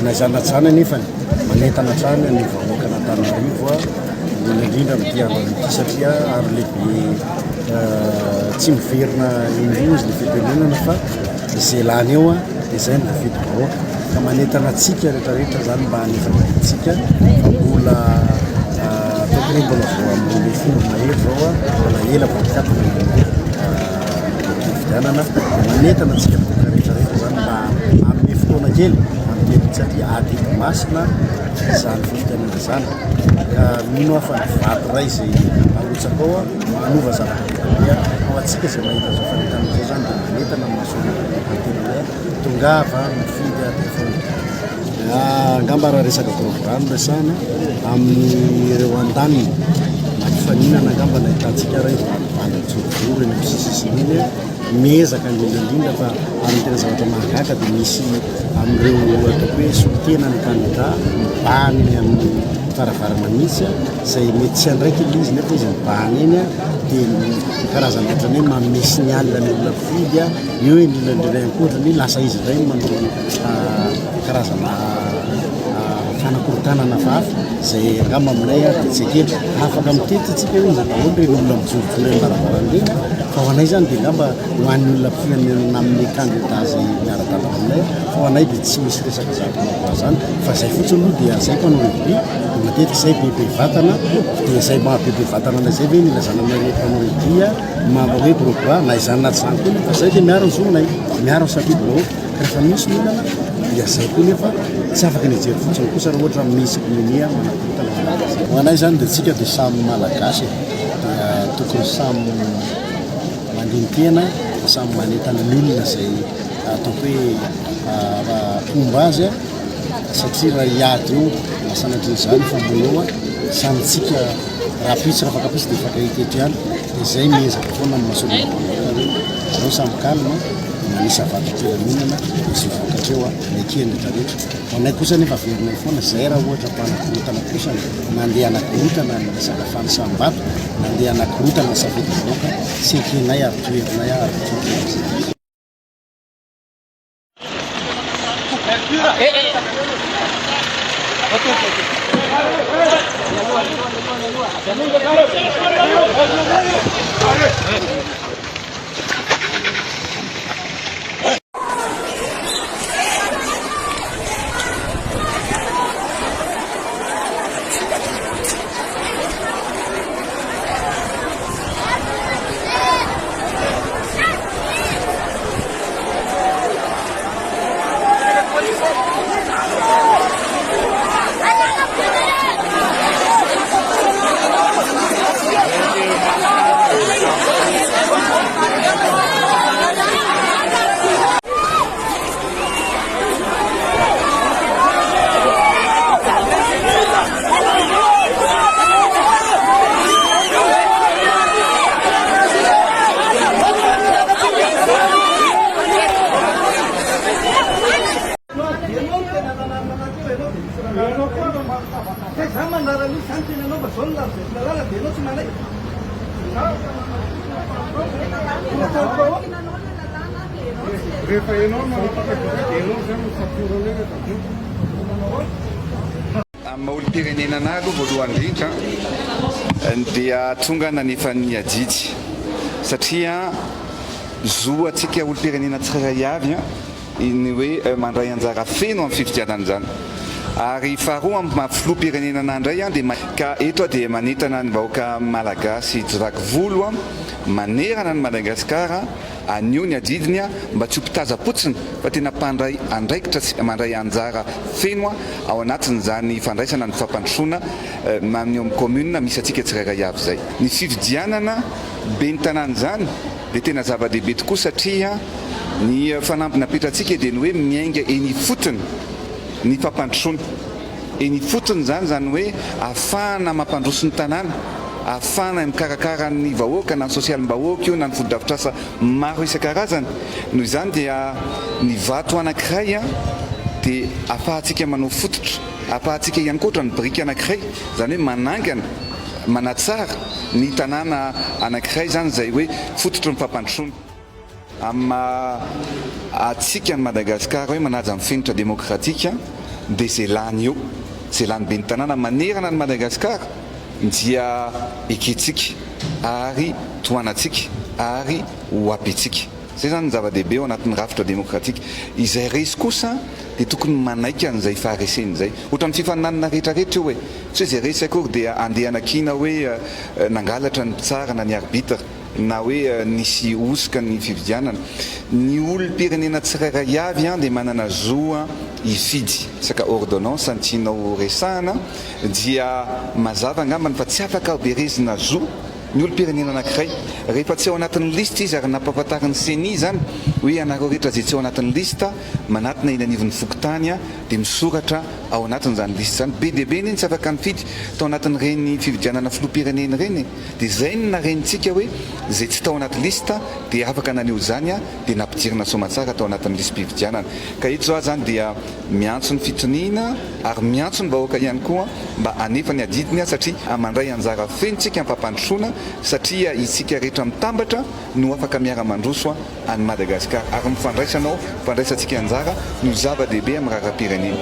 Nazanatsana nefany manentana trany ny vahoaka Antananarivo indrindra amin'ity andro ity satria ary lehibe tsy miverina indrozy ny fipelenana fa izay lany eo dia izay ny navidy vahoaka ka manentana antsika rehetrarehetra zany mba hanefantsika mbola tokony mbola vao amin'ny fomba mahery zao mbola ela vaokatona fividianana manentana antsika rehetrarehetra zany mba amin'ny fotoana kely satria adety masina zany fividianana zany ka mino afa ny vato ray izay arotsaka ao manova zavatra ao atsika izay mahita zao fanentana zao zany dia manentana masona antena tongava mifidy telefony angamba raha resaka programme resana amin'ny ireo an-daniny faninana angambana hitantsika raha vandatsovoro eny am'sisisiny miezaka indrindraindrindra fa amin'ny tena zavatra mahagaga dia misy amin'ireo ataoko hoe solitena ny kandida mibany amin'ny faravarana mihitsy izay mety tsy andraiky ilay izy nefa izy mibany eny a dia karazana ohatrany hoe mamesy ny alina ny olona fidy a eo indrindraindray ankoatrany lasa izy indray manao karazana fanakorontanana vafa izay angamba aminay a dia tsy akely afaka mitety tsika hoe izy daholo reny olona mijorojoro eny baravarana reny fa ho anay zany dia angamba ho an'ny olona firenena amin'ny kandida zay miara-dalana aminay fa ho anay dia tsy misy resaka zavatra makoa zany fa zay fotsiny aloha dia zay mpanao rugby dia matetika zay bebe vatana dia zay mahabebe vatana anay zay ve nilazana aminay mpanao rugby a mamba hoe Drogba na izany naty zany koa fa zay dia miaro ny zonay miaro ny safidy bahoaka rehefa misy mihinana dia zay koa nefa tsy afaka ny jery fotsiny kosa raha ohatra misy komonia manakorotana malagasy ho anay zany dia tsika dia samy malagasy dia tokony samy mandini-tena samy manentana ny olona zay ataoko hoe fomba azy a satria raha hiady eo masanatrin'izany famboleo a samytsika raha pitsy raha fakapisy dia afaka hiteto ihany dia zay miezaka foana ny mahasolona reo samy kalma manisy avatantena mihinana misy vokatreo a mekendritra rehetra anay kosa nefa averinay foana zay raha ohatra mpanakorotana kosa nandeha anakorotana ny resaka fanisambato nandeha anakorotana ny safidy bahoaka tsy ekenay ary toerinay ary toerina Maolo-pirenena anahy aloha voalohany indrindra dia tonga nanefa ny ajijy satria zoatsika olo-pirenena tsirairay avy ny hoe mandray anjara feno amin'ny fifidianana zany ary faharoa amin'ny mahafiloam-pirenena anandray dia ka eto dia manentana ny vahoaka malagasy jiraky volo manerana ny Madagasikara anio ny adidiny mba tsy hompitazapotsiny fa tena mpandray andraikitra mandray anjara feno ao anatin'izany fandraisana ny fampandrosoana amin'ny amin'ny commune misy atsika tsirairay avy zay ny fividianana be ny tanàna zany dia tena zava-dehibe tokoa satria ny fanampina petratsika dia ny hoe miainga eny fotony ny fampandrosoana eny fotony zany hoe ahafahana mampandroso ny tanàna ahafahana mikarakara ny vahoaka na ny sosialim-bahoaka io na ny fodi-davitrasa maro isan-karazany noho izany dia ny vato anankiray dia ahafahantsika manao fototra ahafahantsika ihany koatra ny briky anankiray zany hoe manangana manatsara ny tanàna anankiray zany zay hoe fototra ny fampandrosoana amma atsika ny Madagasikara hoe manaja amin'ny fenitra demokratika dia zay lany eo zay lany be ny tanàna manerana ny Madagasikara dia eketsika ary toanatsika ary hoapetsika zay zany ny zava-dehibe ao anatin'ny rafitra demokratika izay resy kosa dia tokony manaika an'izay fahareseny zay ohatra ny fifaninanana rehetrarehetra eo hoe tsy hoe zay resy akory dia andeha anakina hoe nangalatra ny mpitsara na ny arbitre na hoe nisy osika ny fividianana ny olo-pirenena tsirairay avy dia manana zoa ifidy saka ordonnance antianao resahana dia mazava angambany fa tsy afaka berezina zo ny olo-pirenena anankiray rehefa tsy ao anatin'ny lista izy ary nampahafantariny CENI zany hoe anareo rehetra zay tsy ao anatin'ny lista manatina iny anivon'ny fokotany dia misoratra ao anatin' zany lista zany be diabe iny tsy afaka nifidy tao anatin'ireny fividianana filoham-pirenena ireny dia zay ny narenitsika hoe zay tsy tao anaty lista dia afaka naneo zany dia nampidirina somatsara tao anatin'ny listam-pividianana ka ito zao zany dia miantso ny fitoniana ary miantso ny vahoaka ihany koa mba anefa ny adidiny satria amandray anjara fenitsika ampampandrosoana satria isika rehetra mitambatra no afaka miara-mandroso any Madagasikara ary mifandraisanao fandraisantsika anjara no zava-dehibe amin'ny raharam-pirenena.